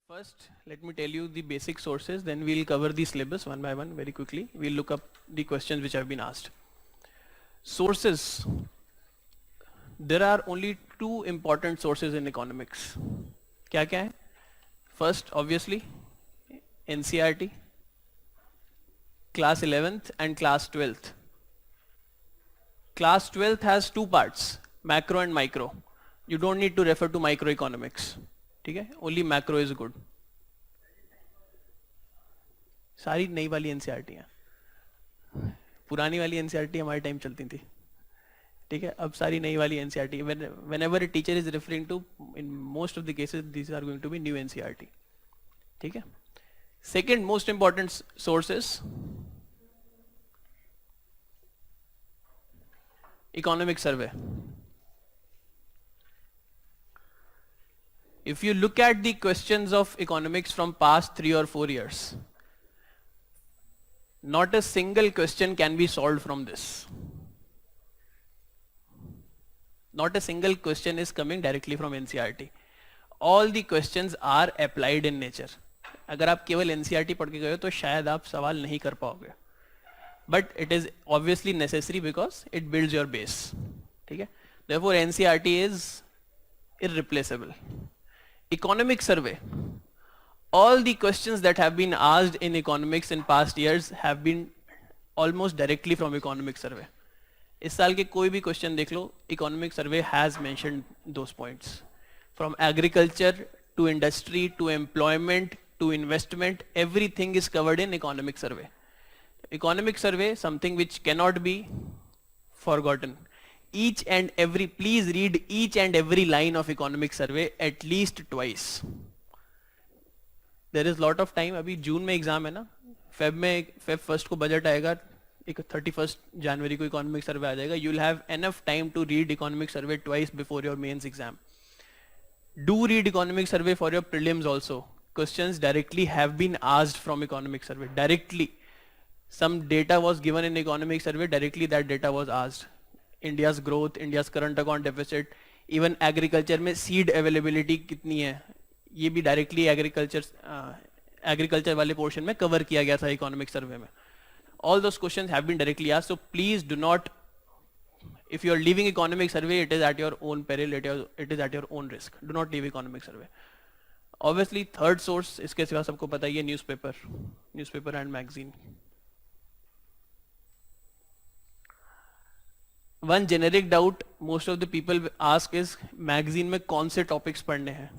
First, let me tell you the basic sources, then we'll cover the syllabus one by one very quickly. We'll look up the questions which have been asked. Sources. There are only two important sources in economics. क्या क्या है? First, obviously, NCERT, class 11th and class 12th. Class 12th has two parts, macro and micro. You don't need to refer to microeconomics. ठीक है? Only macro is good. सारी नई वाली NCERT हैं, पुरानी वाली एनसीईआरटी हमारे टाइम चलती थी, ठीक है? अब सारी नई वाली NCERT, whenever a teacher is referring to, in most of the cases these are going to be new NCERT, ठीक है? Second most important source is economic survey. If you look at the questions of economics from past 3 or 4 years, not a single question can be solved from this. Not a single question is coming directly from NCERT. All the questions are applied in nature. अगर आप केवल NCERT पढ़ के गए हो तो शायद आप सवाल नहीं कर पाओगे. But it is obviously necessary because it builds your base. ठीक है? Therefore NCERT is irreplaceable. Economic survey. All the questions that have been asked in economics in past years have been almost directly from economic survey. इस साल के कोई भी question देख लो, economic survey has mentioned those points. From agriculture to industry to employment to investment, everything is covered in economic survey. Economic survey, something which cannot be forgotten. Each and every, please read each and every line of economic survey at least twice. There is lot of time. अभी जून में exam है ना, Feb first को budget आएगा, एक 31st जनवरी को economic survey आ जाएगा. You will have enough time to read economic survey twice before your mains exam. Do read economic survey for your prelims also. Questions directly have been asked from economic survey. Directly, some data was given in economic survey. Directly, that data was asked. India's growth, India's current account deficit, even agriculture में seed availability कितनी है, ये भी directly agriculture वाले portion में cover किया गया था economic survey में. All those questions have been directly asked. So please do not, if you are leaving economic survey, it is at your own peril. It is at your own risk. Do not leave economic survey. Obviously, third source, इसके सिवा सबको पता ही है, newspaper and magazine. One generic doubt most of the people ask is magazine में कौन से topics पढ़ने हैं,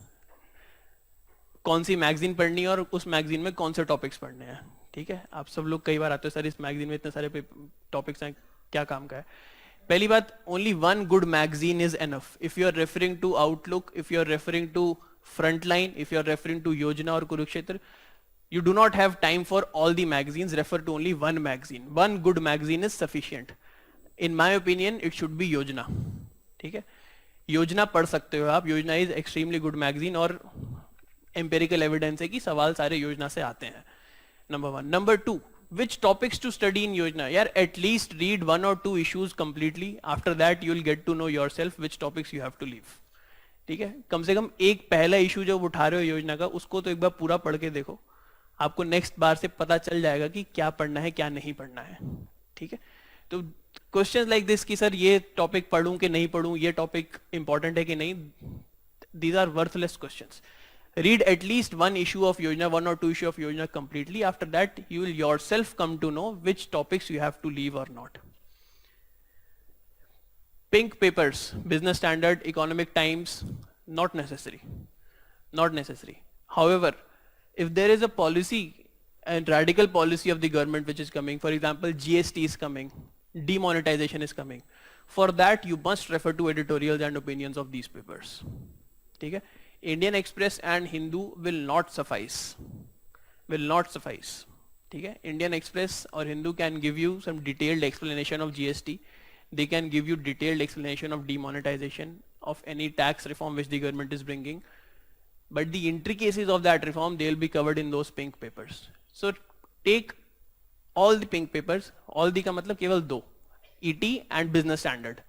कौन सी magazine पढ़नी है और उस magazine में कौन से topics पढ़ने हैं. ठीक है, आप सब लोग कई बार आते हो, सर इस magazine में इतने सारे topics हैं, क्या काम का है. पहली बात, only one good magazine is enough. If you are referring to Outlook, if you are referring to Frontline, if you are referring to Yojana or Kurukshetra, you do not have time for all the magazines. Refer to only one magazine. One good magazine is sufficient. In my opinion, it should be Yojana. ठीक है, योजना पढ़ सकते हो आप. योजना is extremely good magazine और empirical evidence है कि सवाल सारे योजना से आते हैं. Number one. Number two, which topics to study in योजना. यार at least read 1 or 2 issues completely. After that you will get to know yourself which topics you have to leave. ठीक है, कम से कम एक पहला इशू जो उठा रहे हो योजना का, उसको तो एक बार पूरा पढ़ के देखो. आपको नेक्स्ट बार से पता चल जाएगा कि क्या पढ़ना है क्या नहीं पढ़ना है. ठीक है, तो क्वेश्चंस लाइक दिस कि सर ये टॉपिक पढ़ूं कि नहीं पढ़ूं, ये टॉपिक इंपॉर्टेंट है कि नहीं, these are worthless questions. Read at least one issue of Yojana, 1 or 2 issue of Yojana completely. After that, you will yourself come to know which topics you have to leave or not. Pink papers, Business Standard, Economic Times, not necessary. Not necessary. However, if there is a policy and radical policy of the government which is coming, for example, GST is coming, demonetization is coming, for that you must refer to editorials and opinions of these papers. ठीक है? Indian Express and Hindu will not suffice. Will not suffice. ठीक है? Indian Express और Hindu can give you some detailed explanation of GST. They can give you detailed explanation of demonetization, of any tax reform which the government is bringing. But the intricacies of that reform, they will be covered in those pink papers. So take all the pink papers. All the का मतलब केवल 2. ET and business standard,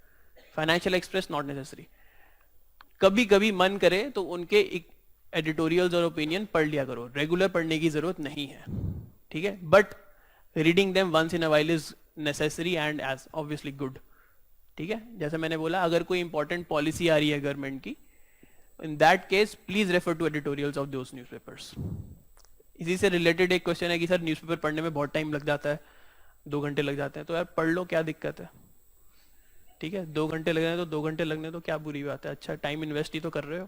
financial express not necessary. कभी कभी मन करे तो उनके editorials और ओपिनियन पढ़ लिया करो, रेगुलर पढ़ने की जरूरत नहीं है, ठीक है, but reading them once in a while is necessary and as obviously good, ठीक है। जैसे मैंने बोला, अगर कोई इंपॉर्टेंट पॉलिसी आ रही है गवर्नमेंट की, in that case please refer to editorials of those newspapers. इसी से रिलेटेड एक क्वेश्चन है कि सर न्यूज़पेपर पढ़ने में बहुत टाइम लग जाता है, 2 घंटे लग जाते हैं, तो यार पढ़ लो, क्या दिक्कत है, ठीक है। 2 घंटे लग रहे हैं तो 2 घंटे लगने तो क्या बुरी बात है, अच्छा टाइम इन्वेस्ट ही तो कर रहे हो।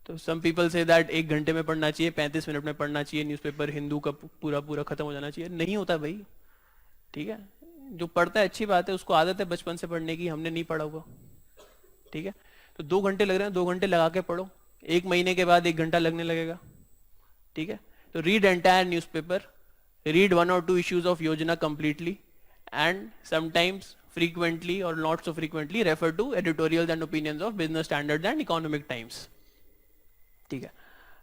तो सम पीपल से दैट 1 घंटे में पढ़ना चाहिए, 35 मिनट में पढ़ना चाहिए, न्यूज़पेपर हिंदू का पूरा पूरा खत्म हो जाना चाहिए, नहीं होता भाई, ठीक है। जो पढ़ता है अच्छी बात है, उसको आदत है बचपन से पढ़ने की, हमने नहीं पढ़ा हुआ, ठीक है। तो 2 घंटे लग रहे हैं, 2 घंटे लगा के पढ़ो, 1 महीने के बाद 1 घंटा लगने लगेगा, ठीक है। तो read entire newspaper, read 1 or 2 issues of योजना completely, and sometimes frequently or not so frequently refer to editorials and opinions of Business Standard and Economic Times, ठीक है।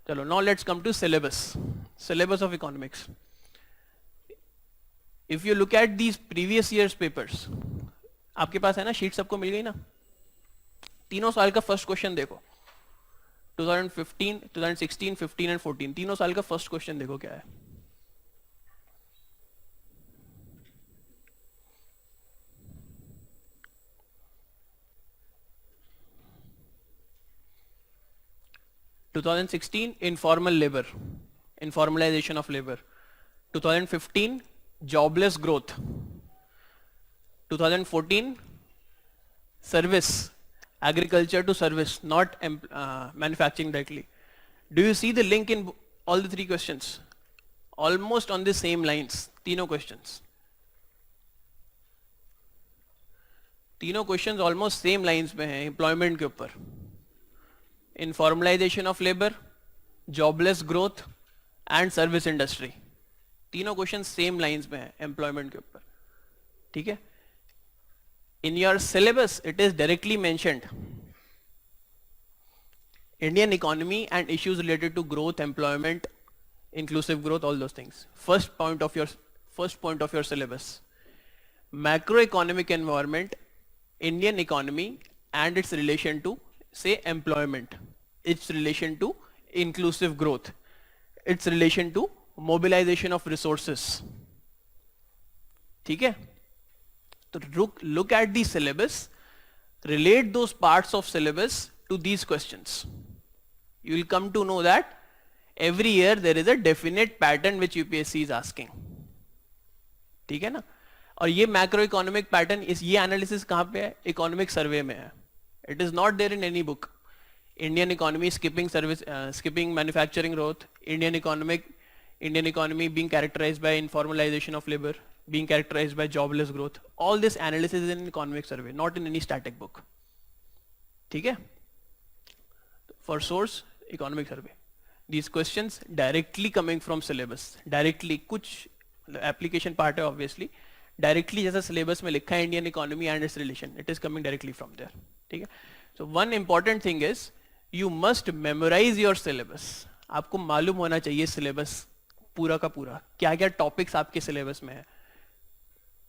चलो, now let's come to syllabus of economics. If you look at these previous years papers, आपके पास है ना sheet, सबको मिल गई ना, तीनों साल का फर्स्ट क्वेश्चन देखो, 2015, 2016, 15 एंड 14, तीनों साल का फर्स्ट क्वेश्चन देखो क्या है। (2016) informal labor, informalization of labor. 2015 jobless growth. 2014 service, agriculture to service, not manufacturing directly. Do you see the link in all the 3 questions? Almost on the same lines, तीनों questions. तीनों questions almost same lines में हैं, employment के ऊपर, informalization of labour, jobless growth and service industry, तीनों question same lines में है employment के ऊपर, ठीक है। In your syllabus it is directly mentioned Indian economy and issues related to growth, employment, inclusive growth, all those things. First point of your syllabus, macro economic environment, Indian economy and its relation to say employment, its relation to inclusive growth, its relation to mobilization of resources, ठीक है। तो look at the syllabus, relate those parts of syllabus to these questions. You will come to know that every year there is a definite pattern which UPSC is asking, ठीक है ना। और ये macro economic pattern, ये analysis कहाँ पे है, economic survey में है। It is not there in any book. Indian economy skipping manufacturing growth, Indian economy being characterized by informalization of labor, being characterized by jobless growth. All this analysis is in economic survey, not in any static book. ठीक है? For source, economic survey. These questions directly coming from syllabus. Directly, कुछ application part है obviously. Directly जैसा syllabus में लिखा है Indian economy and its relation, it is coming directly from there. ठीक है। So one important thing is you must memorize your syllabus. आपको मालूम होना चाहिए syllabus पूरा का पूरा, क्या क्या टॉपिक्स आपके सिलेबस में है।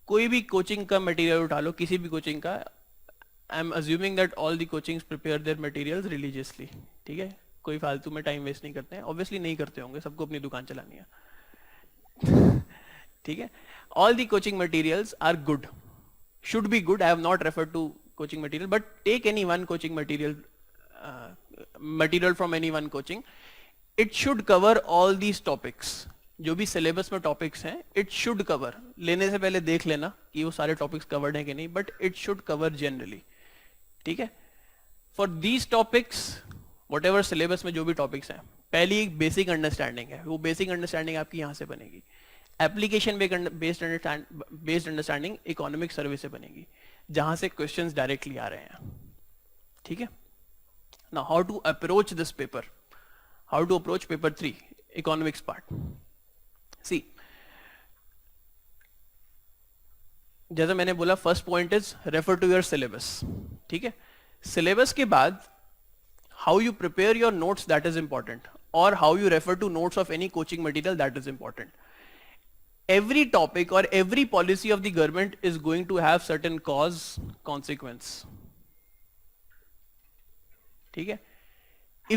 कोई भी कोचिंग का मटेरियल उठा लो, किसी भी कोचिंग का, I am assuming that all the coachings prepare their materials religiously, ठीक है। कोई फालतू में टाइम वेस्ट नहीं करते हैं, ऑब्वियसली नहीं करते होंगे, सबको अपनी दुकान चलानी है ठीक है। All the coaching materials are good, should be good. I have not referred to coaching material, but take any one coaching material from any one coaching. It should cover all these topics. जो भी syllabus में topics हैं, it should cover. लेने से पहले देख लेना कि वो सारे topics covered हैं कि नहीं, but it should cover generally. ठीक है? For these topics, whatever syllabus में जो भी topics हैं, पहली एक basic understanding है, वो basic understanding आपकी यहाँ से बनेगी। Application based understanding economic survey से बनेगी, जहां से क्वेश्चंस डायरेक्टली आ रहे हैं, ठीक है ना। How to approach this paper, how to approach paper 3 economics part. See, जैसा मैंने बोला, first point is refer to your syllabus, ठीक है। सिलेबस के बाद how you prepare your notes, that is important, और how you refer to notes of any coaching material, that is important. every topic or every policy of the government is going to have certain cause consequence. ठीक है?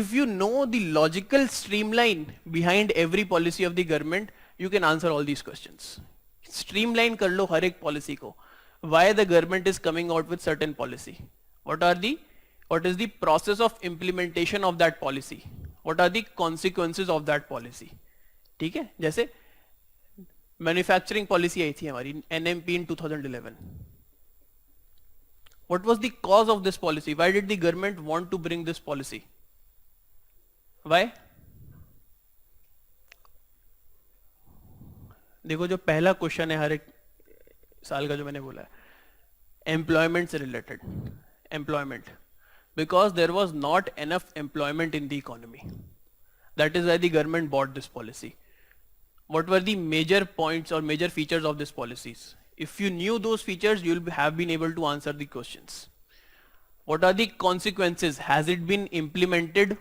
If you know the logical streamline behind every policy of the government, you can answer all these questions. Streamline कर लो हर एक policy को. Why the government is coming out with certain policy? What is the process of implementation of that policy? What are the consequences of that policy? ठीक है? जैसे manufacturing policy आई थी हमारी NMP in 2011. What was the cause of this policy? Why did the government want to bring this policy? Why? देखो जो पहला question है हर एक साल का जो मैंने बोला है एम्प्लॉयमेंट से रिलेटेड. Employment, because there was not enough employment in the economy. That is why the government bought this policy. What were the major points or major features of these policies? If you knew those features, you will have been able to answer the questions. What are the consequences? Has it been implemented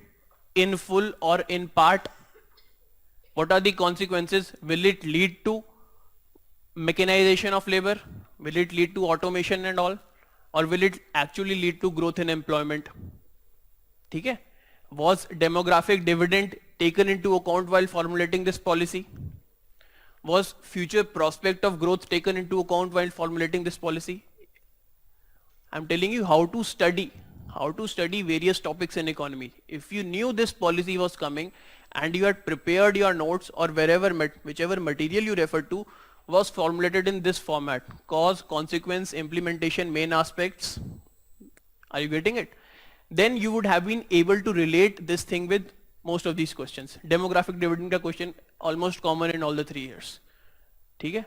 in full or in part? What are the consequences? Will it lead to mechanization of labor? Will it lead to automation and all? Or will it actually lead to growth in employment? ठीक है? Was demographic dividend taken into account while formulating this policy? Was future prospect of growth taken into account while formulating this policy? I'm telling you how to study various topics in economy. If you knew this policy was coming and you had prepared your notes or whichever material you referred to was formulated in this format, cause, consequence, implementation, main aspects, are you getting it? Then you would have been able to relate this thing with most of these questions. Demographic dividend का question almost common in all the 3 years. ठीक है?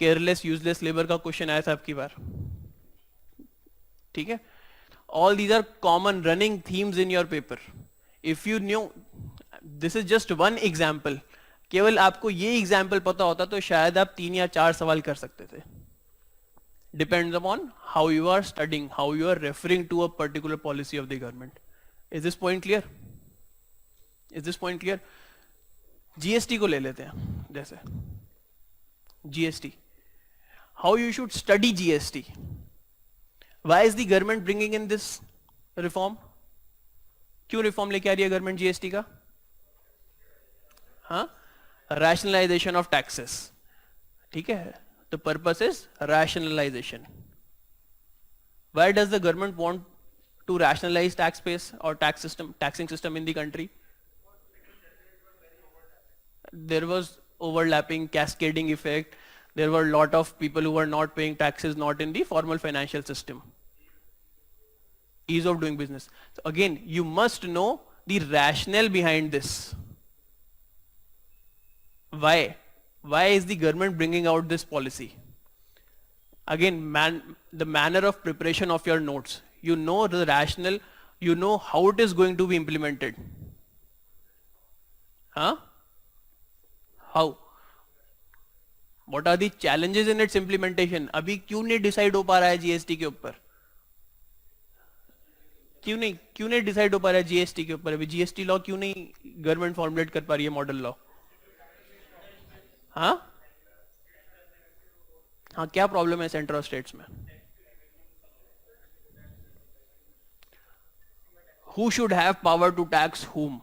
Careless, useless labor का question आया था आपकी बार. ठीक है? All these are common running themes in your paper. If you knew, this is just one example. केवल आपको ये example पता होता तो शायद आप 3 या 4 सवाल कर सकते थे. Depends upon how you are studying, how you are referring to a particular policy of the government. Is this point clear? Is this point clear? GST को ले लेते हैं जैसे GST. How you should study GST? Why is the government bringing in this reform? क्यों reform लेके आ रही है government GST का? हाँ? Rationalization of taxes. ठीक है? The purpose is rationalization. Why does the government want to rationalize tax base or taxing system in the country? There was overlapping, cascading effect. There were a lot of people who were not paying taxes, not in the formal financial system. Ease of doing business. So again, you must know the rationale behind this. Why? Why is the government bringing out this policy? Again, the manner of preparation of your notes. You know the rationale, you know how it is going to be implemented. Huh? How? What are the challenges in its implementation? अभी क्यों नहीं decide हो पा रहा है GST के ऊपर? क्यों नहीं डिसाइड हो पा रहा है जीएसटी के ऊपर? अभी जीएसटी लॉ क्यों नहीं गवर्नमेंट फॉर्मुलेट कर पा रही है मॉडल लॉ? हाँ हाँ, क्या प्रॉब्लम है सेंटर और स्टेट्स में? Who should have power to tax whom?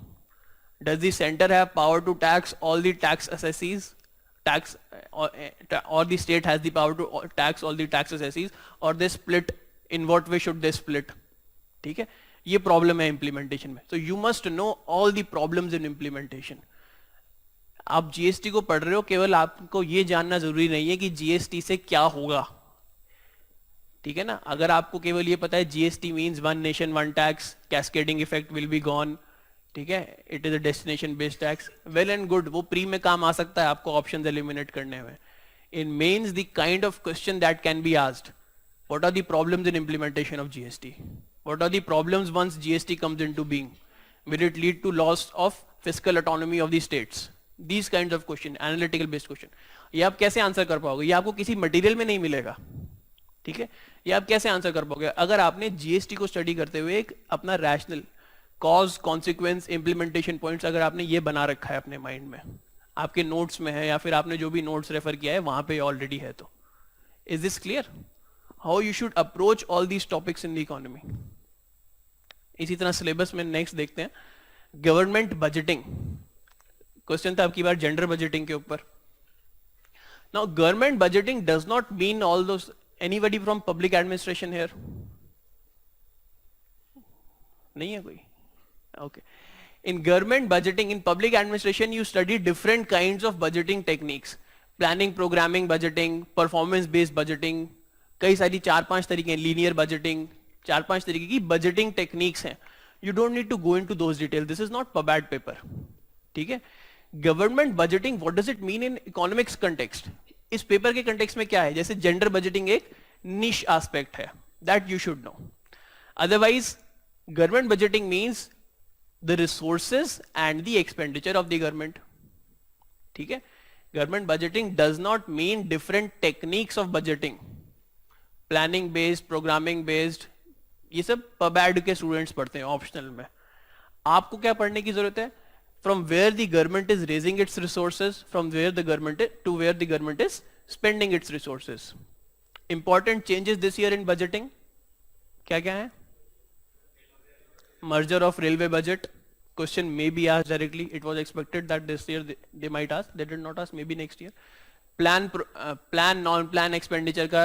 Does the center have power to tax all the tax assessees? Or the state has the power to tax all the tax assessees? Or they split? In what way should they split? ठीक है? ये problem है implementation में. So you must know all the problems in implementation. आप GST को पढ़ रहे हो, केवल आपको ये जानना जरूरी नहीं है कि जीएसटी से क्या होगा. ठीक है ना? अगर आपको केवल ये पता है GST means one nation one tax, cascading effect will be gone, ठीक है, it is a destination based tax, well and good, वो प्री में काम आ सकता है आपको ऑप्शंस एलिमिनेट करने में. In mains the kind of question that can be asked, what are the problems in implementation of GST? What are the problems once GST comes into being? Will it lead to loss of fiscal autonomy of the states? These kinds of question, analytical based question. ये आप कैसे answer कर पाओगे? ये आपको किसी material में नहीं मिलेगा. ठीक है? ये आप कैसे आंसर कर पाओगे? अगर आपने जीएसटी को स्टडी करते हुए एक अपना rational cause, consequence, implementation points अगर आपने ये बना रखा है अपने माइंड में, आपके नोट्स में है या फिर आपने जो भी नोट्स रेफर किया है वहां पे ऑलरेडी है। तो is this clear how you should approach all these topics in the economy. इसी तरह सिलेबस में नेक्स्ट देखते हैं गवर्नमेंट बजटिंग। क्वेश्चन था आपकी बार जेंडर बजटिंग के ऊपर। Now government budgeting does not mean all those anybody from public administration here, नहीं है कोई? Okay. In government budgeting, in public administration, you study different kinds of budgeting techniques. Planning, programming, budgeting, performance-based budgeting. कई सारी 4-5 तरीके हैं, linear budgeting, 4-5 तरीके की budgeting techniques हैं. You don't need to go into those details. This is not PubAd paper. ठीक है? Government budgeting, what does it mean in economics context? इस पेपर के context में क्या है? जैसे gender budgeting एक niche aspect है. That you should know. Otherwise, government budgeting means the resources and the expenditure of the government. ठीक है? Government budgeting does not mean different techniques of budgeting. Planning based, programming based, ये सब PubAd के students पढ़ते हैं optional में. आपको क्या पढ़ने की जरूरत है? From where the government is raising its resources, from where the government is, to where the government is spending its resources. Important changes this year in budgeting. क्या क्या है? Merger of railway budget. Question may be asked directly. It was expected that this year they might ask. They did not ask. Maybe next year. Plan non-plan expenditure का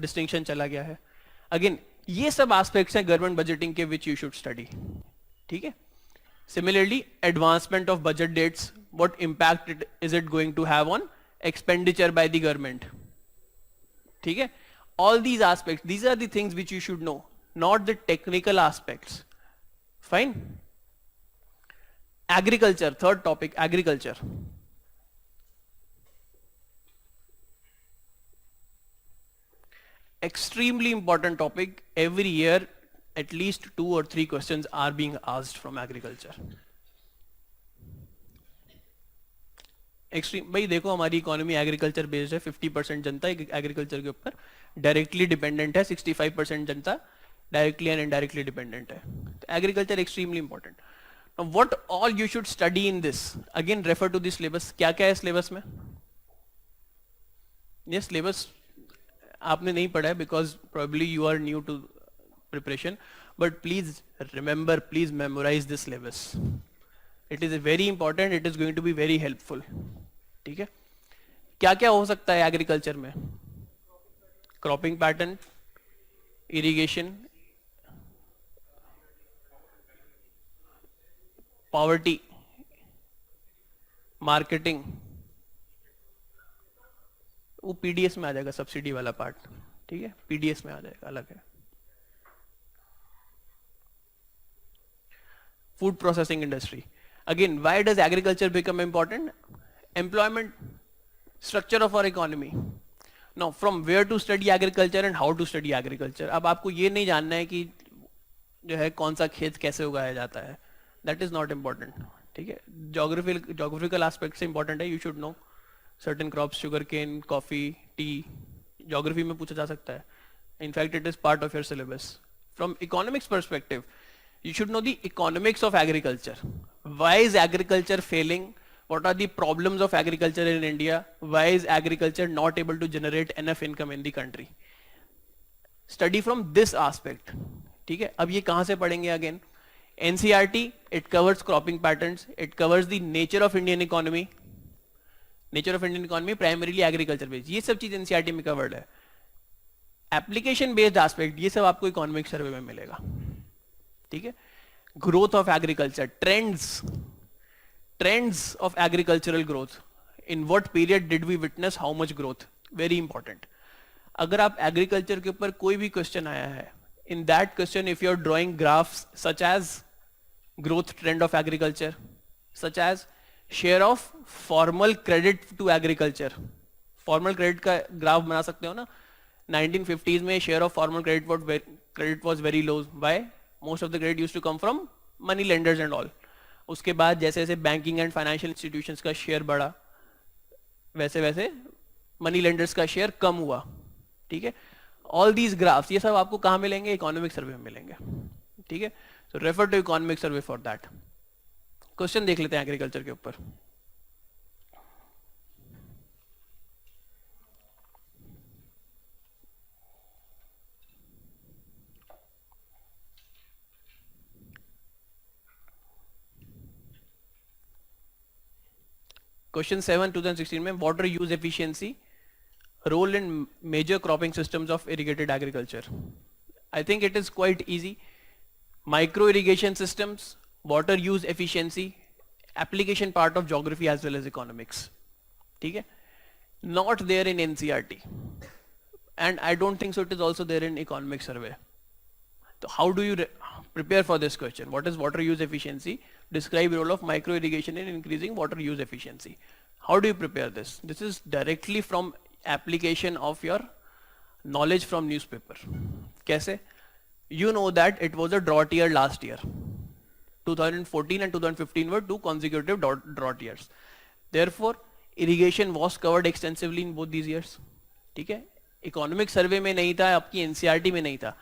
distinction चला गया है. Again, ये सब aspects हैं government budgeting के which you should study. ठीक है? Similarly, advancement of budget dates. What impact is it going to have on expenditure by the government? ठीक है? All these aspects. These are the things which you should know. Not the technical aspects. Fine. Agriculture, third topic, agriculture. Extremely important topic. Every year, at least 2 or 3 questions are being asked from agriculture. Extreme भाई देखो हमारी economy agriculture based है, 50% जनता agriculture के ऊपर directly dependent है, 65% जनता directly and indirectly dependent है. तो agriculture extremely important. What all you should study in this, again refer to this syllabus. क्या क्या है सिलेबस में? ये सिलेबस आपने नहीं पढ़ा है because probably you are new to preparation, but please remember, please memorise this syllabus. It is very important, it is going to be very helpful. ठीक है? क्या क्या हो सकता है एग्रीकल्चर में? Cropping pattern, irrigation, poverty, marketing, वो PDS में आ जाएगा, सब्सिडी वाला पार्ट. ठीक है? पीडीएस में आ जाएगा, अलग है. Food processing industry. Again, why does agriculture become important? Employment, structure of our economy. Now, from where to study agriculture and how to study agriculture? अब आपको ये नहीं जानना है कि जो है कौन सा खेत कैसे उगाया जाता है. That is not important. ठीक है? Geographical aspect से important है. You should know certain crops, sugarcane, coffee, tea. Geography में पूछा जा सकता है. In fact, it is part of your syllabus. From economics perspective, you should know the economics of agriculture. Why is agriculture failing? What are the problems of agriculture in India? Why is agriculture not able to generate enough income in the country? Study from this aspect. ठीक है? अब ये कहाँ से पढ़ेंगे again? NCERT, it covers cropping patterns. It covers the nature of Indian economy. Nature of Indian economy primarily agriculture based. ये सब चीज NCERT में covered है. Application based aspect, ये सब आपको economic survey में मिलेगा. ठीक है? Growth of agriculture, trends of agricultural growth. In what period did we witness how much growth? Very important. अगर आप एग्रीकल्चर के ऊपर कोई भी क्वेश्चन आया है, in that question if you are drawing graphs such as growth trend of agriculture, such as share of formal credit to agriculture. Formal credit का graph बना सकते हो ना. 1950s में share of formal credit was very low. By most of the credit used to come from money lenders and all. उसके बाद जैसे जैसे बैंकिंग एंड फाइनेंशियल इंस्टीट्यूशंस का शेयर बढ़ा, वैसे वैसे मनी लेंडर्स का शेयर कम हुआ. ठीक है? ऑल दीज ग्राफ्स, ये सब आपको कहाँ मिलेंगे? इकोनॉमिक सर्वे में मिलेंगे. ठीक है? So refer to economic survey for that. Question देख लेते हैं एग्रीकल्चर के ऊपर. क्वेश्चन 7 2016 में, water use efficiency, role in major cropping systems of irrigated agriculture. I think it is quite easy. Micro irrigation systems, water use efficiency, application part of geography as well as economics. ठीक है, not there in NCERT, and I don't think so it is also there in economic survey. So how do you prepare for this question? What is water use efficiency? Describe role of micro irrigation in increasing water use efficiency. How do you prepare this? This is directly from application of your knowledge from newspaper. कैसे? You know that it was a drought year last year. 2014 and 2015 were two consecutive drought years. Therefore, irrigation was covered extensively in both these years. ठीक है, economic survey में नहीं था, आपकी NCERT में नहीं था,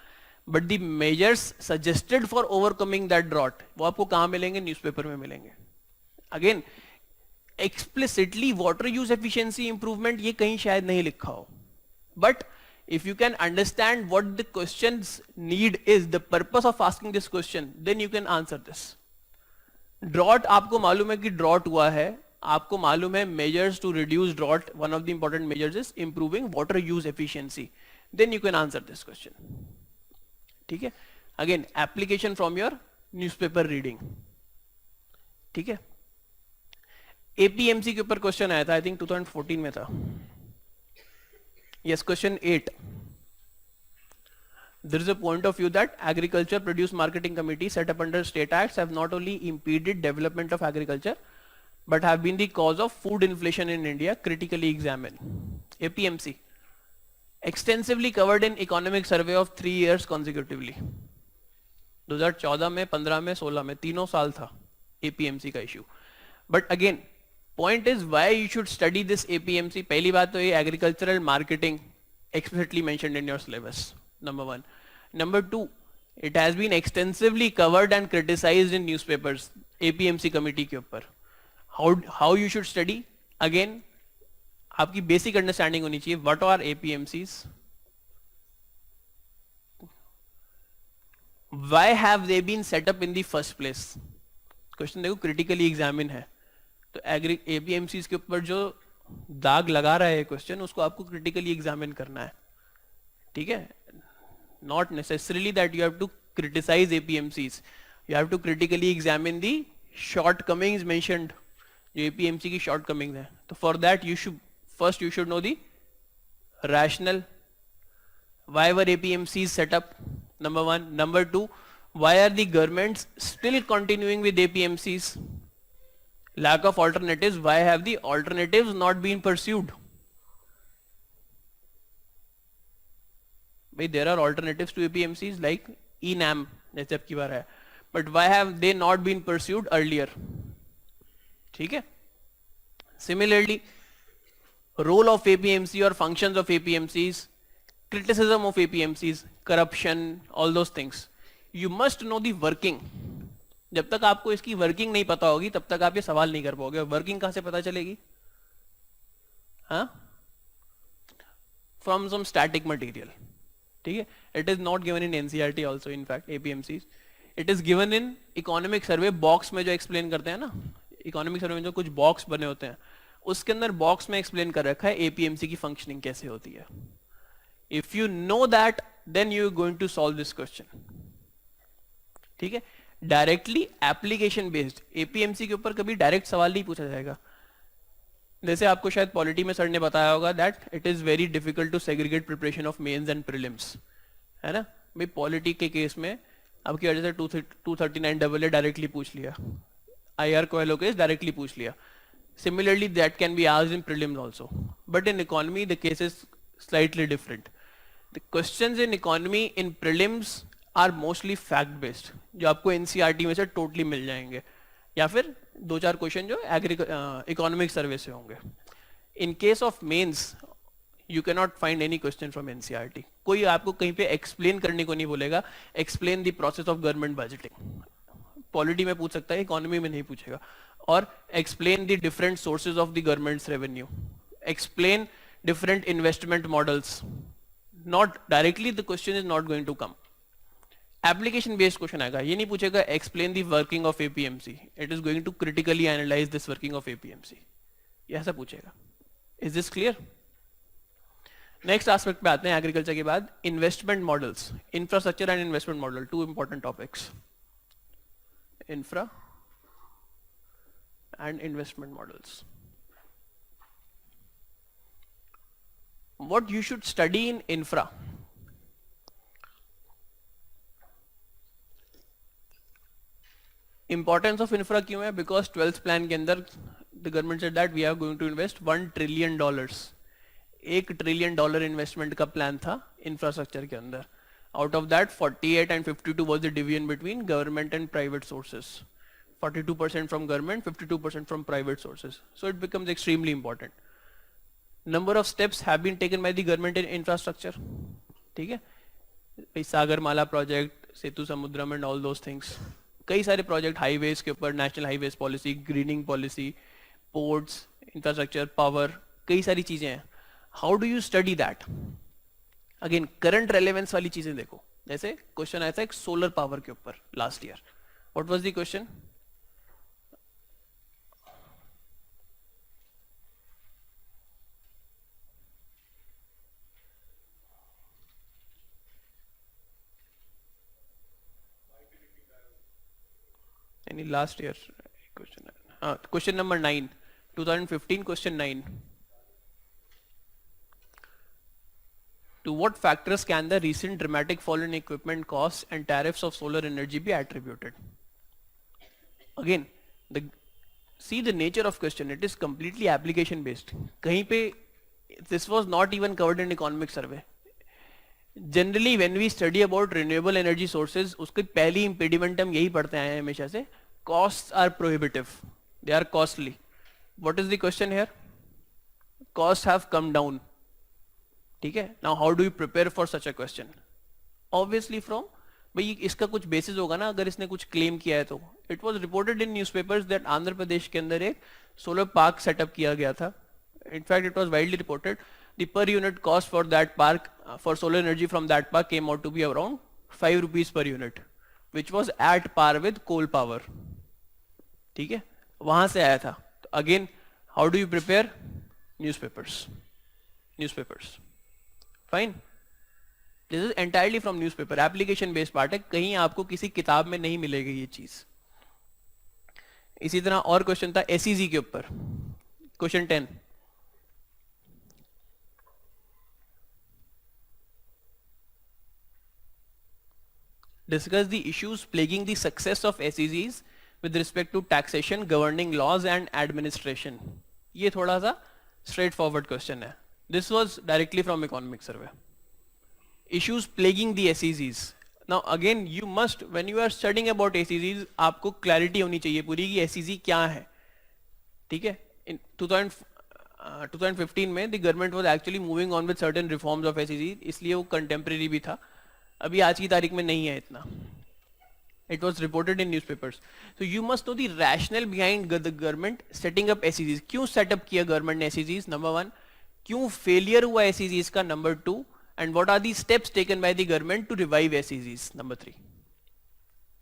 but the measures suggested for overcoming that drought वो आपको कहां मिलेंगे? न्यूज़पेपर में मिलेंगे. Again explicitly water use efficiency improvement ये कहीं शायद नहीं लिखा हो, but if you can understand what the questions need is, the purpose of asking this question, then you can answer this. Drought आपको मालूम है कि ड्रॉट हुआ है, आपको मालूम है measures to reduce drought, one of the important measures is improving water use efficiency, then you can answer this question. ठीक है, again application from your newspaper reading. ठीक है, एपीएमसी के ऊपर क्वेश्चन आया था, आई थिंक 2014 में था. Yes, question 8. There is a point of view that agriculture produce marketing committee set up under state acts have not only impeded development of agriculture but have been the cause of food inflation in India. Critically examine. APMC extensively covered in economic survey of 3 years consecutively. 2014 में, 15 में, 16 में, तीनों साल था APMC का issue. But again point is why you should study this APMC. पहली बात तो ये agricultural marketing explicitly mentioned in your syllabus, number 1. Number 2, it has been extensively covered and criticized in newspapers APMC committee के ऊपर. How you should study? Again, आपकी basic understanding होनी चाहिए. What are APMCs? Why have they been set up in the first place? Question देखो, critically examine है. तो APMCs के ऊपर जो दाग लगा रहा है क्वेश्चन, उसको आपको critically examine करना है. ठीक है? Not necessarily that you have to criticize APMCs. You have to critically examine the shortcomings mentioned. जो APMC की shortcomings है. तो for that you should know the rationale. Why were APMCs set up? Number 1. Number 2, why are the governments still continuing with APMCs? Lack of alternatives. Why have the alternatives not been pursued? There are alternatives to APMCs like ENAM, जैसे अब की बार है, but why have they not been pursued earlier? ठीक है. Similarly, role of APMC or functions of APMCs, criticism of APMCs, corruption, all those things. You must know the working. जब तक आपको इसकी वर्किंग नहीं पता होगी तब तक आप ये सवाल नहीं कर पाओगे. वर्किंग कहां से पता चलेगी? हाँ, फ्रॉम सम स्टैटिक मटेरियल. ठीक है, it is not given in NCERT also. In fact APMCs it is given in economic survey box में, जो एक्सप्लेन करते हैं ना, इकोनॉमिक सर्वे में जो कुछ बॉक्स बने होते हैं उसके अंदर बॉक्स में एक्सप्लेन कर रखा है APMC की फंक्शनिंग कैसे होती है. If you know that then you are going to solve this question. ठीक है, डायरेक्टली एप्लीकेशन बेस्ड APMC के ऊपर कभी डायरेक्ट सवाल नहीं पूछा जाएगा. जैसे आपको शायद पॉलिटी में सर ने बताया होगा that it is very difficult to segregate preparation of mains and prelims, है ना भाई. पॉलिटी के केस में आपकी वजह से 239 AA डायरेक्टली पूछ लिया, IR कोएलो केस डायरेक्टली पूछ लिया. Similarly that can be asked in prelims also, but in economy the case is slightly different. The questions in economy in prelims are mostly fact based, जो आपको NCERT में से totally मिल जाएंगे, या फिर 2-4 question जो इकोनॉमिक सर्वे से होंगे. In case of mains you can not find any question from NCERT. कोई आपको कहीं पे एक्सप्लेन करने को नहीं बोलेगा, explain the process of government budgeting. Polity में पूछ सकता है, इकोनॉमी में नहीं पूछेगा. और explain the different sources of the government's revenue, explain different investment models. Not directly the question is not going to come. Application based question आएगा, ये नहीं पूछेगा explain the working of APMC. It is going to critically analyse this working of APMC. ये ऐसा पूछेगा. Is this clear? Next aspect पे आते हैं एग्रीकल्चर के बाद, investment models. Infrastructure and investment model, two important topics. Infra and investment models. What you should study in infra. Importance of infra क्यों है? Because 12th plan के अंदर the government said that we are going to invest $1 trillion. $1 trillion investment का plan था infrastructure के अंदर. Out of that 48 and 52 was the division between government and private sources. 42% from government, 52% from private sources. So it becomes extremely important. Number of steps have been taken by the government in infrastructure. ठीक है, Sagarmala project, Setu Samudram and all those things. कई सारे project highways के ऊपर, national highways policy, grinning policy, ports, infrastructure, power, कई सारी चीजें हैं. How do you study that? Again current relevance वाली चीजें देखो. जैसे क्वेश्चन आया था एक सोलर पावर के ऊपर last year. What was the question? Any last year question? Question number 9, 2015 question 9. To what factors can the recent dramatic fall in equipment costs and tariffs of solar energy be attributed? Again, see the nature of question. It is completely application based. कहीं पे this was not even covered in economic survey. Generally when we study about renewable energy sources, उसकी पहली इंपेडिमेंट हम यही पढ़ते आए हैं हमेशा से, costs are prohibitive, they are costly. What is the question here? Cost have come down. ठीक है, now how do you prepare for such a question? Obviously from, भाई इसका कुछ बेसिस होगा ना, अगर इसने कुछ क्लेम किया है तो. It was reported in newspapers that Andhra Pradesh के अंदर एक सोलर पार्क सेटअप किया गया था. In fact it was widely reported. The per unit cost for that park, for solar energy from that park came out to be around 5 rupees per unit, which was at par with coal power. ठीक है, वहां से आया था. तो again, how do you prepare? Newspapers. Fine. This is entirely from newspaper. Application based part है, कहीं आपको किसी किताब में नहीं मिलेगी ये चीज. इसी तरह और क्वेश्चन था SEZ के ऊपर, question 10. Discuss the issues plaguing the success of SEZs with respect to taxation, governing laws and administration. ये थोड़ा सा straight forward question है. This was directly from economic survey. Issues plaguing the SEZs. Now again you must, when you are studying about SEZs, आपको clarity होनी चाहिए पूरी कि SEZ क्या है. ठीक है, in 2015 में the government was actually moving on with certain reforms of SEZ, इसलिए वो contemporary भी था. अभी आज की तारीख में नहीं है इतना. It was reported in newspapers. So you must know the rationale behind the government setting up SEZs. क्यों सेटअप किया गवर्नमेंट ने SEZs? नंबर 1. क्यों फेलियर हुआ SEZs का? Number 2. And what are the steps taken by the government to revive SEZs? Number 3.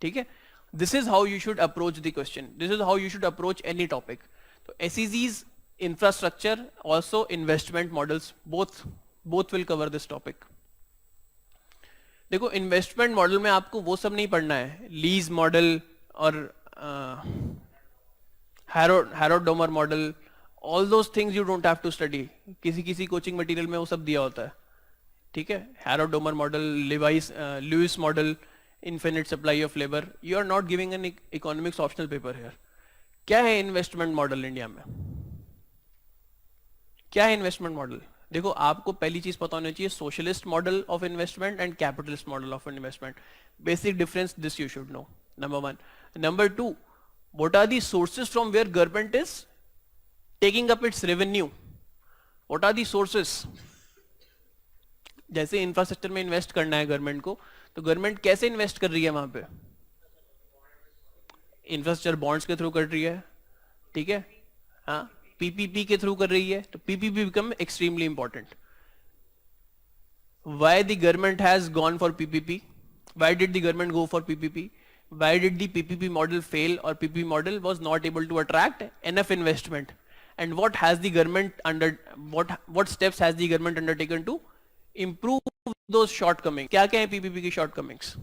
ठीक है, this is how you should approach the question. This is how you should approach any topic. तो SEZs, infrastructure, also investment models, both will cover this topic. देखो, investment model में आपको वो सब नहीं पढ़ना है, लीज मॉडल और Harrod Domar model, all those things you don't have to study. किसी कोचिंग मटेरियल में वो सब दिया होता है. ठीक है, Harrod Domar model, Lewis model, infinite supply of labour. You are not giving an economics optional paper here. क्या है इन्वेस्टमेंट मॉडल इंडिया में? क्या है इन्वेस्टमेंट मॉडल? देखो, आपको पहली चीज पता होनी चाहिए, socialist model of investment and capitalist model of investment. Basic difference this you should know, number 1. Number 2, what are the sources from where government is taking up its revenue? What are the sources? जैसे infrastructure में invest करना है government को, तो government कैसे invest कर रही है वहां पे? इंफ्रास्ट्रक्चर बॉन्ड्स के थ्रू कर रही है. ठीक है, हाँ, PPP के थ्रू कर रही है. तो PPP become extremely important. Why the government has gone for PPP? Why did the government go for PPP? Why did the PPP model fail, or PPP model was not able to attract enough investment? and what has the government what steps has the government undertaken to improve those shortcomings? क्या क्या है PPP की shortcomings?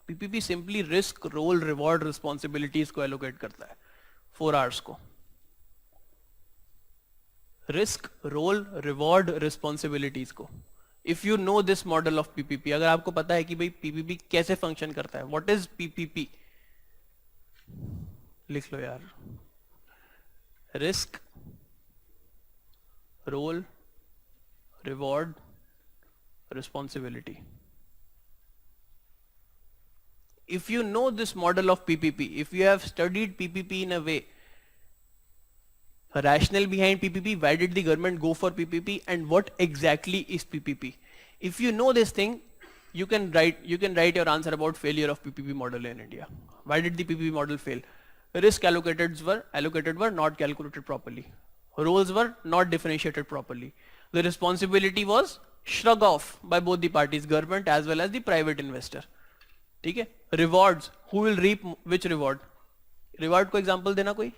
PPP simply risk, role, reward, responsibilities को allocate करता है 4 hours को. Risk, role, reward, responsibilities को. If you know this model of PPP, अगर आपको पता है कि भाई पीपीपी कैसे फंक्शन करता है, व्हाट इज पीपीपी, लिख लो यार. Risk, role, reward, responsibility. If you know this model of PPP, if you have studied PPP in a way, rationale behind PPP, why did the government go for PPP, and what exactly is PPP? If you know this thing, you can write your answer about failure of PPP model in India. Why did the PPP model fail? Risk allocated were not calculated properly. Roles were not differentiated properly. The responsibility was shrugged off by both the parties, government as well as the private investor. ठीक है. Rewards, who will reap which reward? Reward को example देना कोई.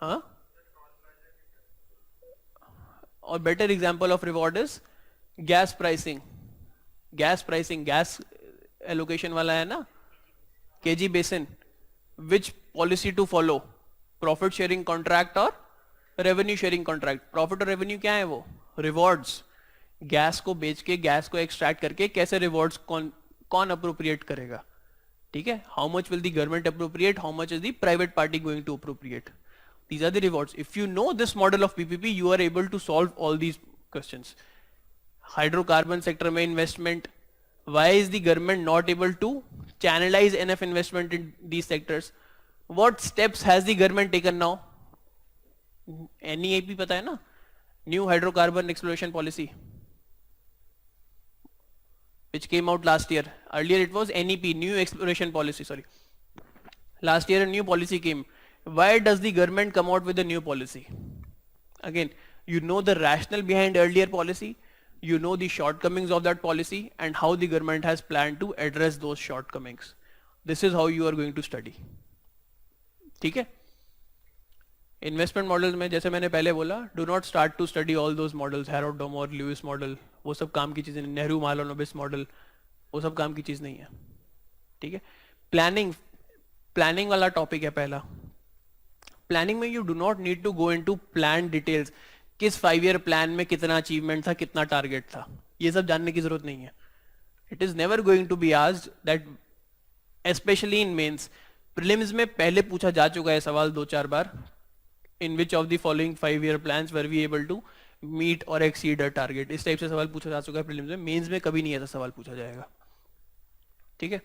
हाँ, और better example of reward is gas pricing. Gas allocation वाला है ना, KG basin. Which policy to follow? Profit sharing contract और रेवेन्यू शेयरिंग कॉन्ट्रैक्ट. प्रॉफिट और रेवेन्यू क्या है? वो रिवॉर्ड्स. गैस को बेच के, गैस को एक्सट्रैक्ट करके कैसे रिवॉर्ड्स कौन अप्रोप्रिएट करेगा? ठीक है. How much will the government appropriate, how much is the private party going to appropriate? These are the rewards. If you know this model of PPP, you are able to solve all these questions. Hydrocarbon sector में investment, why is the government not able to channelise enough investment in these sectors? What steps has the government taken now? NEAP पता है ना, new hydrocarbon exploration policy, which came out last year. Earlier it was NEP, New Exploration Policy, sorry. Last year a new policy came. Why does the government come out with a new policy? Again, you know the rationale behind earlier policy, you know the shortcomings of that policy and how the government has planned to address those shortcomings. This is how you are going to study. ठीक है. Investment models में जैसे मैंने पहले बोला, do not start to study all those models, Harrod Domar, Lewis model, वो सब काम की चीजें, नेहरू मालानोबिस मॉडल, वो सब काम की चीज नहीं है. ठीक है. प्लानिंग वाला टॉपिक है पहला. प्लानिंग में you do not need to go into plan details. किस 5 ईयर प्लान में कितना अचीवमेंट था, कितना टारगेट था, ये सब जानने की जरूरत नहीं है. It is never going to be asked that, specially in mains. Prelims में पहले पूछा जा चुका है सवाल 2-4 बार. In which of the following 5-year plans were we able to meet or exceed our target? इस टाइप से सवाल पूछा जा चुका है प्रीलिम्स में. मेंस में कभी नहीं ऐसा सवाल पूछा जाएगा. ठीक है.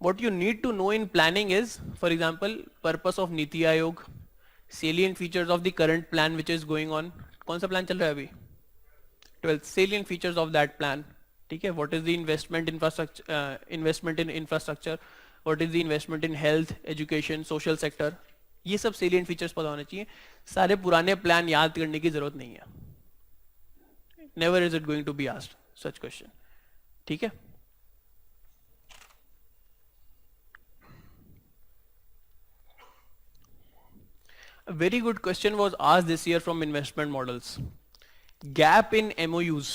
What you need to know in planning is, for example, purpose of NITI Aayog, salient features of the current plan which is going on. कौन सा प्लान चल रहा है अभी? 12th. Salient features of that plan. ठीक है. What is the investment in infrastructure? What is the investment in health, education, social sector? ये सब सेलिएंट फीचर्स पता होने चाहिए. सारे पुराने प्लान याद करने की जरूरत नहीं है. Never is it going to be asked such question. ठीक है. A very good question was asked this year from investment models. Gap in MOUs,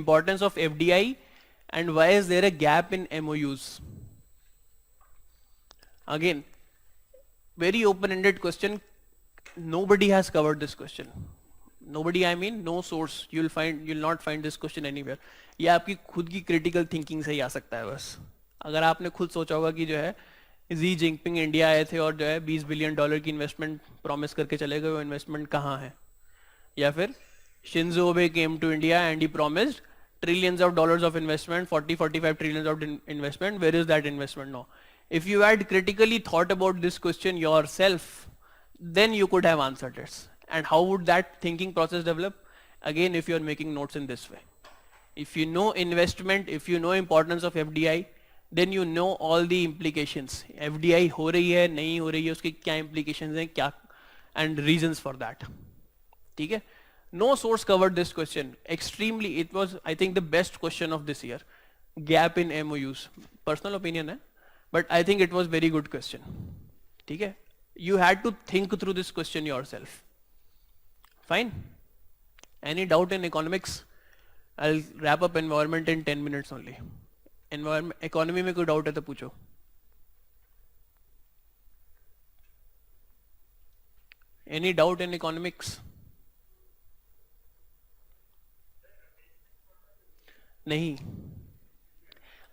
importance of FDI, and why is there a gap in MOUs? Again, very open-ended question. Nobody has covered this question. Nobody, I mean no source. You'll not find this question anywhere. ये आपकी खुद की critical thinking से ही आ सकता है बस. अगर आपने खुद सोचा होगा कि जो है जी जिनपिंग इंडिया आए थे और जो है $20 बिलियन की इन्वेस्टमेंट प्रॉमिस करके चले गए, वो इन्वेस्टमेंट कहाँ है? या फिर Shinzo Abe came to India and he promised trillions of dollars of investment, 40-45 trillions of investment. Where is that investment now? If you had critically thought about this question yourself, then you could have answered it. And how would that thinking process develop? Again, if you are making notes in this way. If you know investment, if you know importance of FDI, then you know all the implications. FDI हो रही है, नहीं हो रही है, उसकी क्या implications हैं, क्या and reasons for that. ठीक है? No source covered this question. Extremely, it was, I think, the best question of this year. Gap in MOUs, personal opinion है, but I think it was very good question. ठीक है, you had to think through this question yourself. Fine. Any doubt in economics? I'll wrap up environment in 10 minutes only. Environment, economy में कोई doubt है तो पूछो. Any doubt in economics? नहीं.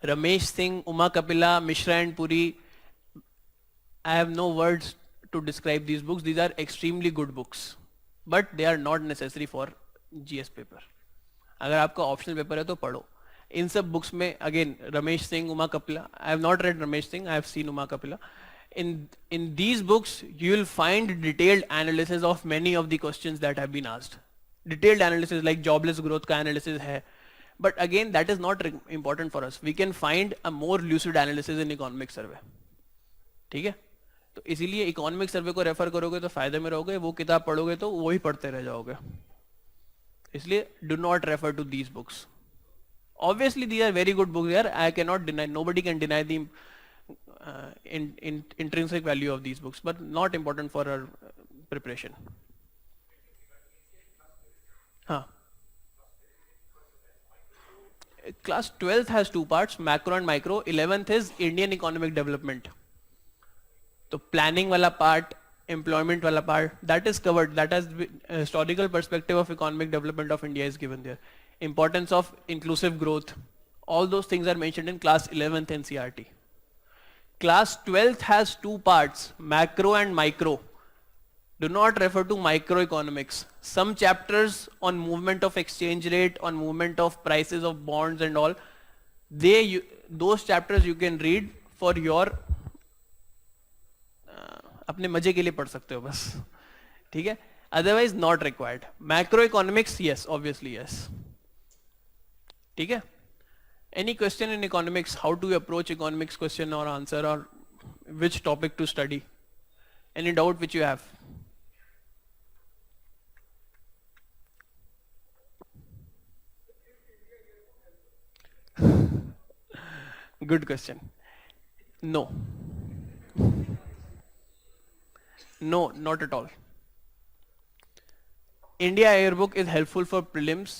Ramesh Singh, Uma Kapila, Mishra and Puri. I have no words to describe these books. These are extremely good books, but they are not necessary for GS paper. अगर आपका optional paper है तो पढ़ो. इन सब books में again Ramesh Singh, Uma Kapila, I have not red Ramesh Singh, I have seen Uma Kapila. In these books you will find detailed analysis of many of the questions that have been asked. Detailed analysis like jobless growth का analysis है. But again that is not important for us. We can find a more lucid analysis in economic survey. ठीक है, तो इसीलिए economic survey को refer करोगे तो फायदे में रहोगे, वो किताब पढ़ोगे तो वही पढ़ते रह जाओगे. इसलिए do not refer to these books. Obviously these are very good books यार, I can not deny, nobody can deny the intrinsic value of these books, but not important for our preparation. हाँ, class 12th has two parts, macro and micro. 11th is Indian economic development. तो planning वाला part, employment वाला part, that is covered. That has historical perspective of economic development of India is given there. Importance of inclusive growth. All those things are mentioned in class 11th NCERT. Class 12th has two parts, macro and micro. Do not refer to microeconomics. Some chapters on movement of exchange rate, on movement of prices of bonds and all, those chapters you can read for your अपने मजे के लिए पढ़ सकते हो बस, ठीक है, otherwise not required. Macroeconomics, yes, obviously yes. ठीक है. Any question in economics? How to approach economics question or answer, or which topic to study? Any doubt which you have? Good question. No. No, not at all. India Yearbook is helpful for prelims.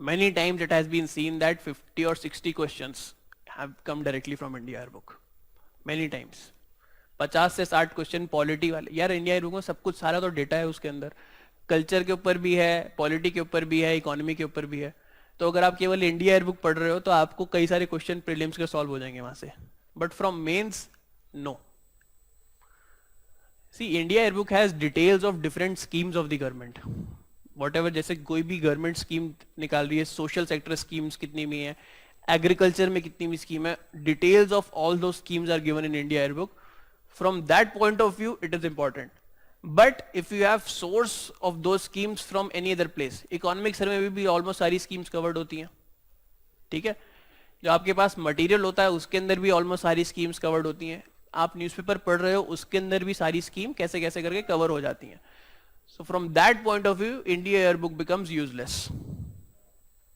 Many times it has been seen that 50 or 60 questions have come directly from India Yearbook. Many times. 50 से 60 question polity वाले. यार India yearbook में सब कुछ सारा तो data है उसके अंदर. कल्चर के ऊपर भी है, पॉलिटी के ऊपर भी है, इकोनॉमी के ऊपर भी है. तो अगर आप केवल इंडिया ईयरबुक पढ़ रहे हो तो आपको कई सारे क्वेश्चन प्रीलिम्स के सॉल्व हो जाएंगे वहां से. But from mains, no. See, India yearbook has details of different schemes of the government. Whatever, जैसे कोई भी गवर्नमेंट स्कीम निकाल रही है, सोशल सेक्टर स्कीम्स कितनी भी है, एग्रीकल्चर में कितनी भी स्कीम है, details of all those schemes are given in India yearbook. From that point of view it is important. But if you have source of those schemes from any other place, economic survey में भी almost सारी schemes covered होती हैं. ठीक है, जो आपके पास material होता है उसके अंदर भी ऑलमोस्ट सारी स्कीम्स कवर्ड होती हैं. आप न्यूज़पेपर पढ़ रहे हो उसके अंदर भी सारी स्कीम कैसे कैसे करके कवर हो जाती हैं. So from that point of view, India Yearbook becomes useless.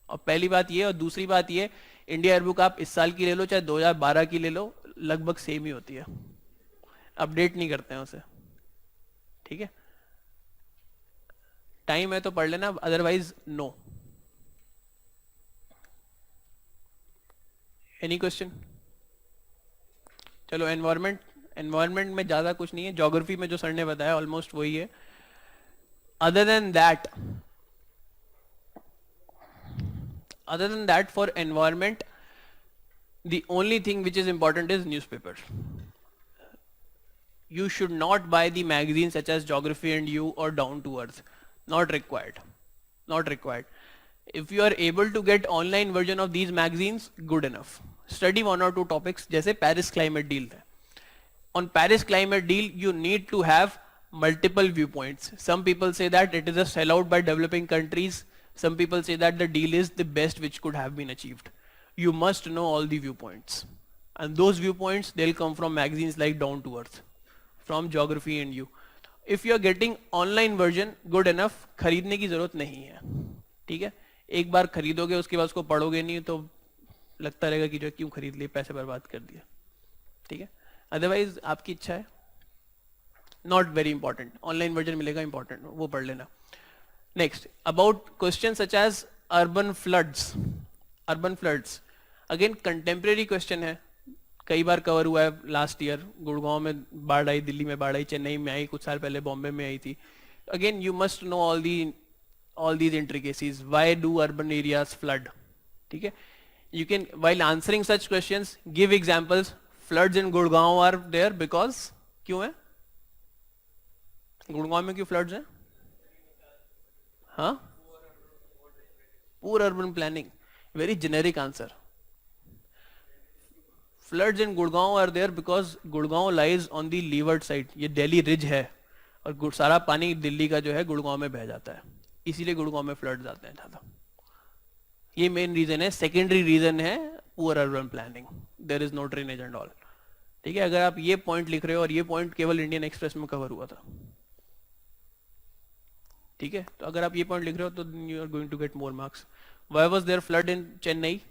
और पहली बात ये, और दूसरी बात ये, इंडिया ईयरबुक आप इस साल की ले लो चाहे 2012 की ले लो, लगभग सेम ही होती है. अपडेट नहीं करते हैं उसे. ठीक है, टाइम है तो पढ़ लेना, अदरवाइज नो. Any question? चलो, एनवायरमेंट. एनवायरमेंट में ज्यादा कुछ नहीं है. ज्योग्राफी में जो सर ने बताया ऑलमोस्ट वही है. Other than that, for environment, the only thing which is important is newspapers. You should not buy the magazines such as Geography and You or Down to Earth. Not required. Not required. If you are able to get online version of these magazines, good enough. Study one or two topics, जैसे Paris Climate Deal है. On Paris Climate Deal, you need to have multiple viewpoints. Some people say that it is a sellout by developing countries. Some people say that the deal is the best which could have been achieved. You must know all the viewpoints. And those viewpoints, they'll come from magazines like Down to Earth, from Geography and You. If you are getting online version, good enough. खरीदने की जरूरत नहीं है. ठीक है, एक बार खरीदोगे उसके बाद उसको पढ़ोगे नहीं तो लगता रहेगा कि जो क्यों खरीद लिए, पैसे बर्बाद कर दिए, ठीक है। अदरवाइज आपकी इच्छा है, not very important, online version मिलेगा इंपॉर्टेंट, वो पढ़ लेना। Next, about question such as urban floods. Urban floods again contemporary question है, कई बार कवर हुआ है लास्ट ईयर। गुड़गांव में बाढ़ आई, दिल्ली में बाढ़ आई, चेन्नई में आई, कुछ साल पहले बॉम्बे में आई थी। Again you must know all these intricacies. Why do urban areas flood? ठीक है, you can, while answering such questions, give examples. Floods in Gurgaon are there because, क्यों है गुड़गांव में, क्यों floods हैं? हाँ, poor urban planning, very generic answer. Floods in Gurgaon are there because Gurgaon lies on the leeward side. ये Delhi ridge है और सारा पानी दिल्ली का जो है गुड़गांव में बह जाता है, इसीलिए गुड़गांव में फ्लड्स आते हैं ज्यादा। ये मेन रीजन है। सेकेंडरी रीजन है poor urban planning, there is no drainage and all, ठीक है। अगर आप ये पॉइंट लिख रहे हो और ये पॉइंट केवल इंडियन एक्सप्रेस में कवर हुआ था, ठीक है, तो अगर आप ये पॉइंट लिख रहे हो तो you are going to get more marks. Why was there flood in Chennai?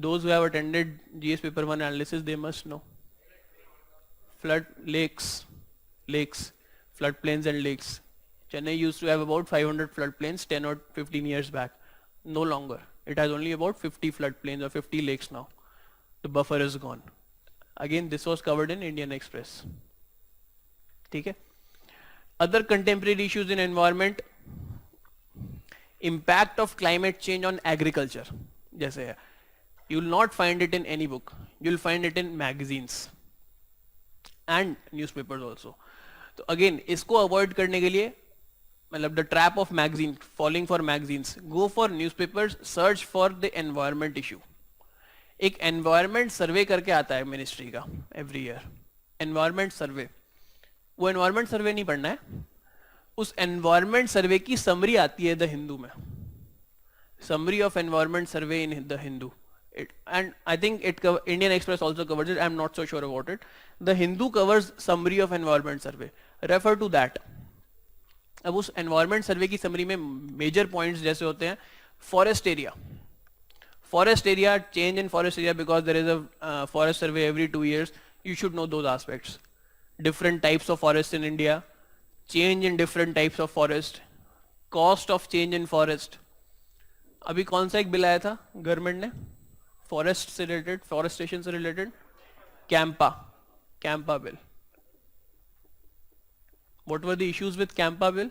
Those who have attended GS paper 1 analysis, they must know. Flood lakes, floodplains and lakes. Chennai used to have about 500 floodplains 10 or 15 years back. No longer. It has only about 50 floodplains or 50 lakes now. The buffer is gone. Again, this was covered in Indian Express. ठीक है? Other contemporary issues in environment. Impact of climate change on agriculture. जैसे है, you will not find it in any book, you will find it in magazines and newspapers also. तो again इसको avoid करने के लिए, मतलब the trap of magazine, falling for magazines, go for newspapers, search for the environment issue. एक environment survey करके आता है मिनिस्ट्री का every year, environment survey। वो environment survey नहीं पढ़ना है, उस environment survey की summary आती है द हिंदू में, summary of environment survey in the Hindu. And I think Indian Express also covers it. I'm not so sure about it. The Hindu covers summary of environment survey. Refer to that. अब उस environment survey की summary में major points जैसे होते हैं, forest area, change in forest area because there is a forest survey every 2 years. You should know those aspects. Different types of forests in India, change in different types of forest, cost of change in forest. अभी कौन सा एक bill आया था government ने forest से related, forestation से related? Campa bill. What were the issues with Campa bill?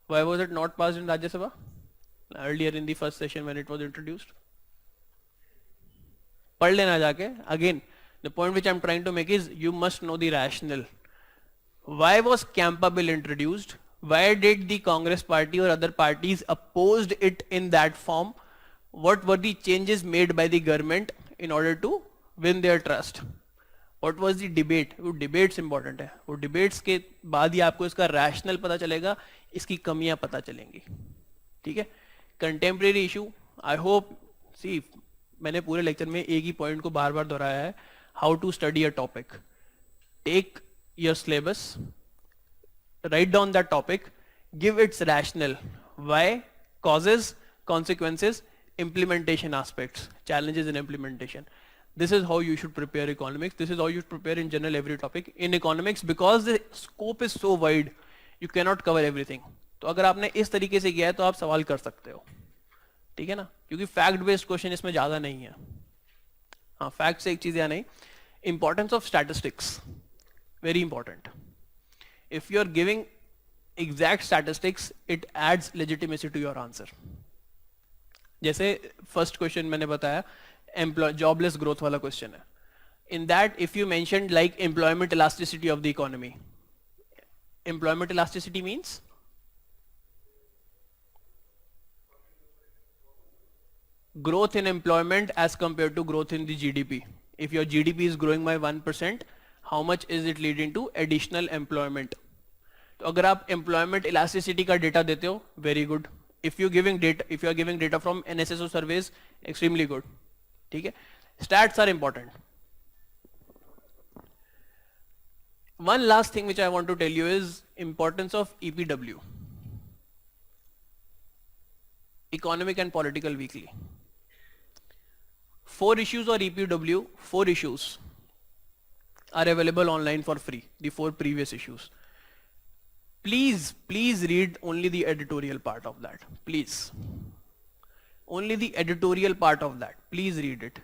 Why was it not passed in Rajya Sabha earlier in the first session when it was introduced? पढ़ लेना जाके. Again, the point which I'm trying to make is you must know the rationale. Why was Campa bill introduced? Why did the Congress party or other parties opposed it in that form? What were the changes made by the government in order to win their trust? What was the debate? वो debates important है. वो debates के बाद ही आपको इसका rational पता चलेगा, इसकी कमियां पता चलेंगी. ठीक है? Contemporary issue. I hope, see, मैंने पूरे लेक्चर में एक ही पॉइंट को बार बार दोहराया है. How to study a topic. Take your syllabus, write down that topic, give its rationale. Why? Causes, consequences, implementation aspects, challenges in implementation. This is how you should prepare economics. This is how you should prepare in general every topic. In economics, because the scope is so wide, you cannot cover everything. तो अगर आपने इस तरीके से किया है तो आप सवाल कर सकते हो. ठीक है ना? क्योंकि फैक्ट बेस्ड क्वेश्चन इसमें ज्यादा नहीं है. हाँ, फैक्ट से एक चीज या नहीं. Importance of statistics, very important. If you are giving exact statistics, it adds legitimacy to your answer. जैसे फर्स्ट क्वेश्चन मैंने बताया, जॉबलेस ग्रोथ वाला क्वेश्चन है. In that, if you mentioned like employment elasticity of the economy, employment elasticity means growth in employment as compared to growth in the GDP. If your GDP is growing by 1%, how much is it leading to additional employment? तो अगर आप employment elasticity का data देते हो, very good. If you are giving data from NSSO surveys, extremely good. ठीक है? Stats are important. One last thing which I want to tell you is importance of EPW. Economic and Political Weekly. 4 issues or EPW, 4 issues are available online for free, the 4 previous issues. Please read only the editorial part of that, please. Only the editorial part of that, please read it.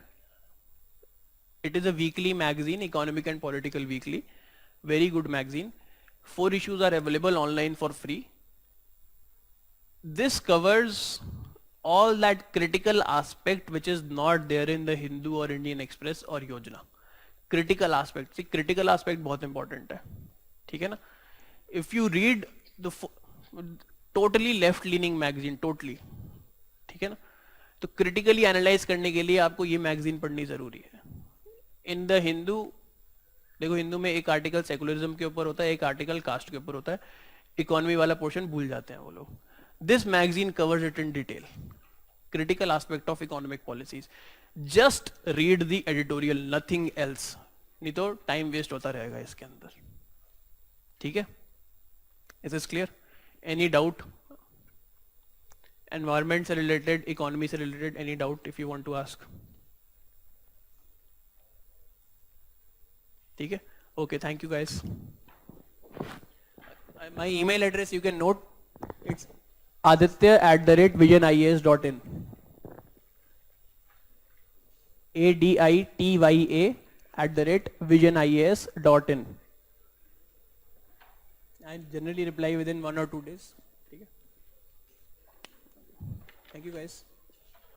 It is a weekly magazine, Economic and Political Weekly, very good magazine. 4 issues are available online for free. This covers all that critical aspect which is not there in the Hindu or Indian Express or Yojana. Critical aspect, see critical aspect बहुत important है, ठीक है ना? If you read the totally left leaning magazine, totally, ठीक है ना? तो critically analyze करने के लिए आपको ये magazine पढ़नी जरूरी है. In the Hindu, देखो हिंदू में एक आर्टिकल सेकुलरिज्म के ऊपर होता है, एक आर्टिकल कास्ट के ऊपर होता है, इकोनॉमी वाला पोर्शन भूल जाते हैं वो लोग. This magazine covers it in detail. Critical aspect of economic policies. Just read the editorial, nothing else. नहीं तो टाइम वेस्ट होता रहेगा इसके अंदर. ठीक है? Is this clear? Any doubt? Environment से related, economy से related, any doubt if you want to ask? ठीक है? Okay, thank you guys. My email address you can note. It's aditya@visionis.in. ADITYA@visionis.in. I generally reply within 1 or 2 days. Okay? Thank you guys.